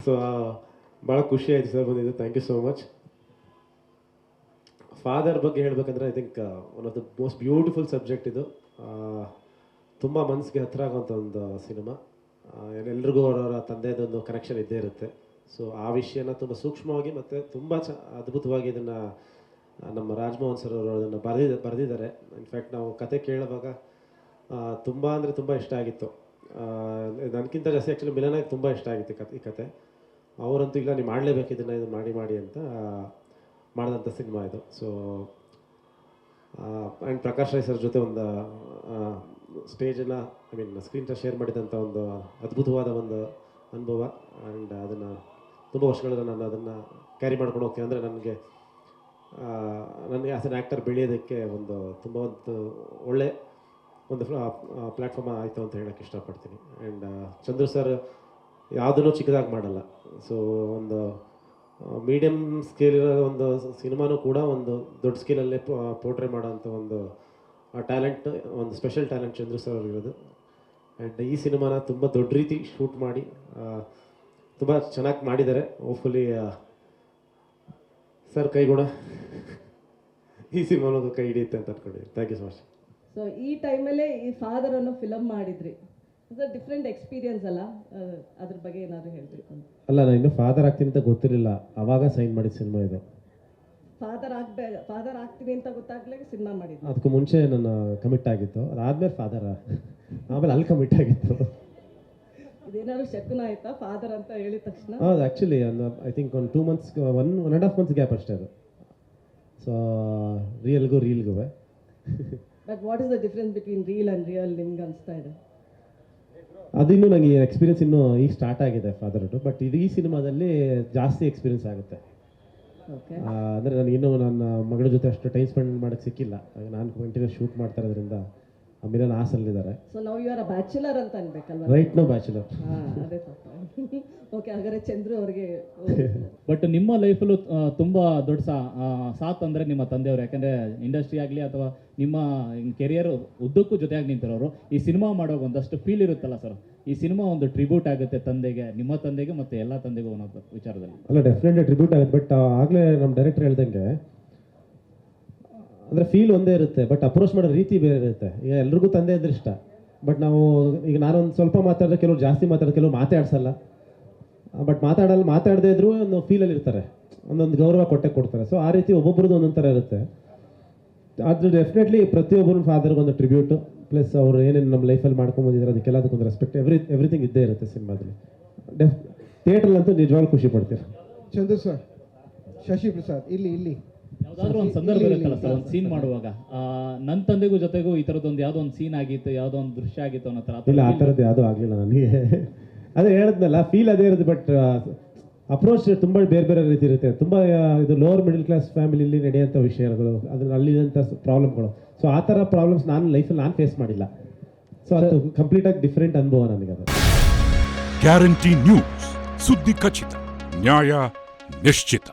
So ಭಾಳ ಖುಷಿ ಆಯಿತು ಸರ್ ಬಂದಿದ್ದು. Thank you so much. Father ಬಗ್ಗೆ ಹೇಳಬೇಕಂದ್ರೆ I think one of the most beautiful subject ಇದು. ತುಂಬ ಮನಸ್ಸಿಗೆ ಹತ್ತಿರ ಆಗೋಂಥ ಒಂದು ಸಿನಿಮಾ. ಎಲ್ರಿಗೂ ಅವರವರ ತಂದೆದೊಂದು ಕನೆಕ್ಷನ್ ಇದ್ದೇ ಇರುತ್ತೆ. ಸೊ ಆ ವಿಷಯನ ತುಂಬ ಸೂಕ್ಷ್ಮವಾಗಿ ಮತ್ತು ತುಂಬ ಅದ್ಭುತವಾಗಿ ಇದನ್ನು ನಮ್ಮ ರಾಜ್ಮೋಹನ್ ಸರ್ ಅವರು ಅದನ್ನು ಬರೆದಿದ್ದಾರೆ. ಇನ್ಫ್ಯಾಕ್ಟ್ ನಾವು ಕತೆ ಕೇಳುವಾಗ ತುಂಬ ಅಂದರೆ ತುಂಬ ಇಷ್ಟ ಆಗಿತ್ತು. ನನಗಿಂತ ಜಾಸ್ತಿ ಆ್ಯಕ್ಚುಲಿ ಮಿಲನಾಗಿ ತುಂಬ ಇಷ್ಟ ಆಗಿತ್ತು ಈ ಕತೆ. ಅವರಂತೂ ಇಲ್ಲ ನೀವು ಮಾಡಲೇಬೇಕು ಇದನ್ನು ಮಾಡಿ ಅಂತ ಮಾಡಿದಂಥ ಸಿನಿಮಾ ಇದು. So and Prakash Rai sir ಜೊತೆ ಒಂದು ಸ್ಟೇಜನ್ನು ಸ್ಕ್ರೀನ್ ಟಚ್ ಶೇರ್ ಮಾಡಿದಂಥ ಒಂದು ಅದ್ಭುತವಾದ ಒಂದು ಅನುಭವ. ಆ್ಯಂಡ್ ಅದನ್ನು ತುಂಬ ವರ್ಷಗಳಿಂದ ನಾನು ಅದನ್ನು ಕ್ಯಾರಿ ಮಾಡ್ಕೊಂಡು ಹೋಗ್ತೀನಿ. ಅಂದರೆ ನನಗೆ ಆ್ಯಸ್ ಅನ್ ಆ್ಯಕ್ಟರ್ ಬೆಳೆಯೋದಕ್ಕೆ ತುಂಬ ಒಳ್ಳೆ ಒಂದು ಪ್ಲ್ಯಾಟ್ಫಾರ್ಮ್ ಆಯಿತು ಅಂತ ಹೇಳೋಕ್ಕೆ ಇಷ್ಟಪಡ್ತೀನಿ. ಆ್ಯಂಡ್ ಚಂದ್ರು ಸರ್ ಯಾವುದನ್ನೂ ಚಿಕ್ಕದಾಗಿ ಮಾಡಲ್ಲ. ಸೊ ಒಂದು ಮೀಡಿಯಮ್ ಸ್ಕೇಲಿರೋ ಒಂದು ಸಿನಿಮಾನೂ ಕೂಡ ಒಂದು ದೊಡ್ಡ ಸ್ಕೇಲಲ್ಲೇ ಪೋರ್ಟ್ರೇ ಮಾಡೋಂಥ ಒಂದು ಟ್ಯಾಲೆಂಟ್, ಒಂದು ಸ್ಪೆಷಲ್ ಟ್ಯಾಲೆಂಟ್ ಚಂದ್ರು ಸರ್ ಅವ್ರಿರೋದು. ಆ್ಯಂಡ್ ಈ ಸಿನಿಮಾನ ತುಂಬ ದೊಡ್ಡ ರೀತಿ ಶೂಟ್ ಮಾಡಿ ತುಂಬ ಚೆನ್ನಾಗಿ ಮಾಡಿದ್ದಾರೆ. ಹೋಪ್ಫುಲಿ ಸರ್ ಕೈಗುಣ ಈ ಸಿನಿಮಾನೂ ಕೈ ಹಿಡಿಯುತ್ತೆ ಅಂತ ಅಂದ್ಕೊಂಡಿದ್ದೀನಿ. Thank you so much. So ಈ ಟೈಮಲ್ಲೇ ಈ ಫಾದರ್ ಅನ್ನೋ ಫಿಲಮ್ ಮಾಡಿದ್ರಿ. ಇಟ್ಸ್ ಅ ಡಿಫ್ರೆಂಟ್ ಎಕ್ಸ್ಪೀರಿಯನ್ಸ್ ಅಲ್ಲ, ಅದ್ರ ಬಗ್ಗೆ ಏನಾದರೂ ಹೇಳ್ಬೇಕು ಅಂತ. ಅಲ್ಲ, ನಾನು ಇನ್ನೂ ಫಾದರ್ ಆಗ್ತೀನಿ ಅಂತ ಗೊತ್ತಿರಲಿಲ್ಲ, ಆವಾಗ ಸೈನ್ ಮಾಡಿದ ಸಿನಿಮಾ ಇದು. ಫಾದರ್ ಆಗ್ತೀನಿ ಅಂತ ಗೊತ್ತಾಗ್ಲೇ ಸಿನಿಮಾ ಮಾಡಿದ್ದು. ಅದಕ್ಕೂ ಮುಂಚೆ ನಾನು ಕಮಿಟ್ ಆಗಿತ್ತು, ಅದಾದ್ಮೇಲೆ ಫಾದರ್, ಆಮೇಲೆ ಅಲ್ಲಿ ಕಮಿಟ್ ಆಗಿತ್ತು. ಇದೇನಾದ್ರು ಶಕುನ ಆಯ್ತಾ ಫಾದರ್ ಅಂತ ಹೇಳಿದ ತಕ್ಷಣ? ಹೌದು, ಆ್ಯಕ್ಚುಲಿ ಐ ಥಿಂಕ್ ಒಂದು 2 months 1.5 months ಗ್ಯಾಪ್ ಅಷ್ಟೇ ಅದು. ಸೊ ರೀಲ್ಗೂ but what is the difference between reel and real ನಿಮ್ಗೆ ಅನಿಸ್ತಾ ಇದೆ? ಅದಿನ್ನೂ ನನಗೆ ಎಕ್ಸ್ಪೀರಿಯನ್ಸ್ ಇನ್ನೂ ಈಗ ಸ್ಟಾರ್ಟ್ ಆಗಿದೆ ಫಾದರ್ದು. ಬಟ್ ಇದು ಈ ಸಿನಿಮಾದಲ್ಲಿ ಜಾಸ್ತಿ ಎಕ್ಸ್ಪೀರಿಯನ್ಸ್ ಆಗುತ್ತೆ. ಅಂದರೆ ನನಗೆ ಇನ್ನೂ ನನ್ನ ಮಗಳ ಜೊತೆ ಅಷ್ಟು ಟೈಮ್ ಸ್ಪೆಂಡ್ ಮಾಡೋಕ್ಕೆ ಸಿಕ್ಕಿಲ್ಲ. ನಾನು ಕಂಟಿನ್ಯೂಸ್ ಶೂಟ್ ಮಾಡ್ತಾ ಇರೋದ್ರಿಂದ ಮಿಲನ್ ಹಾಸಲ್ಲಿದ್ದಾರೆ. So now you are a bachelor ಅಂತ ಅನ್ಬೇಕಲ್ವಾ? Right no bachelor. ಅದೇ ತಪ್ಪ. ಓಕೆ, ಹಾಗಾದ್ರೆ ಚಂದ್ರು ಅವ್ರಿಗೆ ಬಟ್ ನಿಮ್ಮ ಲೈಫಲ್ಲೂ ತುಂಬ ದೊಡ್ಡ ಸಾಥ್ ಅಂದರೆ ನಿಮ್ಮ ತಂದೆಯವರು. ಯಾಕಂದರೆ ಇಂಡಸ್ಟ್ರಿ ಆಗಲಿ ಅಥವಾ ನಿಮ್ಮ ಕೆರಿಯರ್ ಉದ್ದಕ್ಕೂ ಜೊತೆಯಾಗಿ ನಿಂತಿರೋರು. ಈ ಸಿನಿಮಾ ಮಾಡೋಕೆ ಒಂದಷ್ಟು ಫೀಲ್ ಇರುತ್ತಲ್ಲ ಸರ್, ಈ ಸಿನಿಮಾ ಒಂದು ಟ್ರಿಬ್ಯೂಟ್ ಆಗುತ್ತೆ ತಂದೆಗೆ, ನಿಮ್ಮ ತಂದೆಗೆ ಮತ್ತು ಎಲ್ಲ ತಂದೆಗೂ ಅನ್ನೋ ವಿಚಾರದಲ್ಲಿ. ಅಲ್ಲ, ಡೆಫಿನೆಟ್ಲಿ ಟ್ರಿಬ್ಯೂಟ್ ಆಗುತ್ತೆ. ಬಟ್ ಆಗಲೇ ನಮ್ಮ ಡೈರೆಕ್ಟರ್ ಹೇಳ್ದಂಗೆ ಅಂದರೆ ಫೀಲ್ ಒಂದೇ ಇರುತ್ತೆ, ಬಟ್ ಅಪ್ರೋಚ್ ಮಾಡೋ ರೀತಿ ಬೇರೆ ಇರುತ್ತೆ. ಈಗ ಎಲ್ರಿಗೂ ತಂದೆ ಇದ್ರೆ ಇಷ್ಟ, ಬಟ್ ನಾವು ಈಗ ನಾನೊಂದು ಸ್ವಲ್ಪ ಮಾತಾಡಿದ್ರೆ ಕೆಲವರು ಜಾಸ್ತಿ ಮಾತಾಡೋದು, ಕೆಲವರು ಮಾತಾಡ್ಸಲ್ಲ. ಬಟ್ ಮಾತಾಡದೇ ಇದ್ರೂ ಒಂದು ಫೀಲಲ್ಲಿ ಇರ್ತಾರೆ, ಒಂದೊಂದು ಗೌರವ ಕೊಡ್ತಾರೆ. ಸೊ ಆ ರೀತಿ ಒಬ್ಬೊಬ್ರದ್ದು ಒಂದೊಂದು ಥರ ಇರುತ್ತೆ. ಅದು ಡೆಫಿನೆಟ್ಲಿ ಪ್ರತಿಯೊಬ್ಬರು ಫಾದರ್ಗೆ ಒಂದು ಟ್ರಿಬ್ಯೂಟು, ಪ್ಲಸ್ ಅವರು ಏನೇನು ನಮ್ಮ ಲೈಫಲ್ಲಿ ಮಾಡ್ಕೊಂಬಂದಿದ್ದಾರೆ ಅದಕ್ಕೆಲ್ಲದಕ್ಕೊಂದು ರೆಸ್ಪೆಕ್ಟ್, ಎವ್ರಿಥಿಂಗ್ ಇದ್ದೇ ಇರುತ್ತೆ ಸಿನಿಮಾದಲ್ಲಿ. ಥಿಯೇಟ್ರಲ್ಲಂತೂ ನಿಜವಾಗ್ಲೂ ಖುಷಿ ಪಡ್ತೀರ. ಚಂದ್ರು ಸರ್, ಶಶಿ ಪ್ರಸಾದ್ ಇಲ್ಲಿ ಯಾವುದಾದ್ರೂ ಒಂದು ಸಂದರ್ಭ ಇರುತ್ತಲ್ಲ ಸರ್, ಒಂದು ಸೀನ್ ಮಾಡುವಾಗ ನನ್ನ ತಂದೆಗೂ ಜೊತೆಗೂ ಈ ಥರದ್ದೊಂದು ಯಾವುದೋ ಒಂದು ಸೀನ್ ಆಗಿತ್ತು, ಯಾವುದೋ ಒಂದು ದೃಶ್ಯ ಆಗಿತ್ತು ಅನ್ನೋ ಥರ? ಇಲ್ಲ, ಆ ಥರದ್ದು ಯಾವುದೂ ಆಗಲಿಲ್ಲ ನನಗೆ. ಅದೇ ಹೇಳಿದ್ನಲ್ಲ, ಫೀಲ್ ಅದೇ ಇರುತ್ತೆ. ಬಟ್ ಅಪ್ರೋಚ್ ತುಂಬ ಬೇರೆ ಬೇರೆ ರೀತಿ ಇರುತ್ತೆ. ತುಂಬ ಇದು ಲೋವರ್ ಮಿಡಲ್ ಕ್ಲಾಸ್ ಫ್ಯಾಮಿಲಿಯಲ್ಲಿ ನಡೆಯುವಂಥ ವಿಷಯಗಳು, ಅದನ್ನು ಅಲ್ಲಿದಂಥ ಪ್ರಾಬ್ಲಮ್ಗಳು. ಸೊ ಆ ಥರ ಪ್ರಾಬ್ಲಮ್ಸ್ ನಾನು ಲೈಫಲ್ಲಿ ಫೇಸ್ ಮಾಡಿಲ್ಲ. ಸೊ ಅದು ಕಂಪ್ಲೀಟಾಗಿ ಡಿಫ್ರೆಂಟ್ ಅನುಭವ ನನಗೆ. ಅದು ಗ್ಯಾರಂಟಿ ನ್ಯೂಸ್, ಸುದ್ದಿ ಖಚಿತ, ನ್ಯಾಯ ನಿಶ್ಚಿತ.